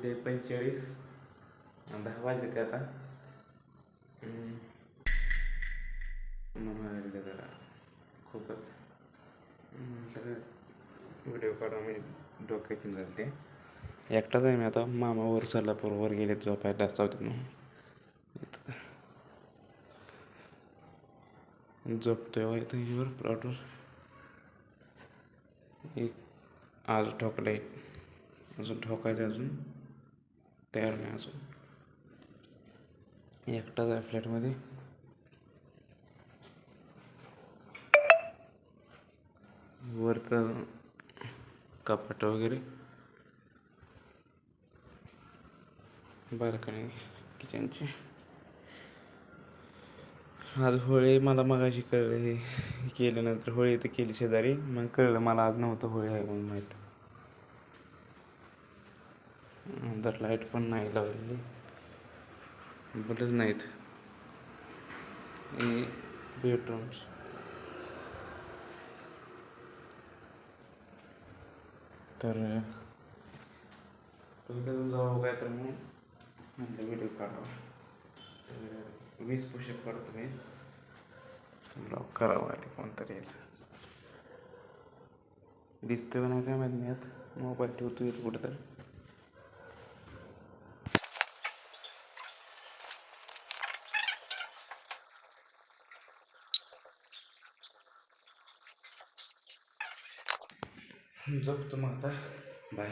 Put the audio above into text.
5:45 10 वाजले ते आता. म्हणून जरा खूपच व्हिडिओ काढून मी डोक्यातून जाते. एकटाच आहे मी आता. मामा वर सोलापूरवर गेले झोपायला चावतात म्हणून झोपतोय इथं हिवर प्लॉटवर. एक आज ठोकलं एक, अजून ठोकायचं, अजून तयार नाही अजून. एकटाच आहे फ्लॅटमध्ये. वरचं कपाट वगैरे, बाल्कनी किचनची. आज होळी मला मगाशी कळलं. हे केल्यानंतर होळी तर केली शेजारी, मग कळलं मला आज नव्हतं होळी आहे म्हणून माहीत. तर लाईट पण नाही लावलेली, बलच नाहीत. बेडरूम्स तर तुम्ही जाऊ काय तर मग म्हटलं व्हिडिओ काढावा. 20 पुशअप करतो मी. ब्लॉग करावा ते कोणतरी यायचं. दिसतोय का नाही काय माहीत नाही. यात मोबाईल ठेवतो येतो कुठं तर. झोपतो मग आता. बाय.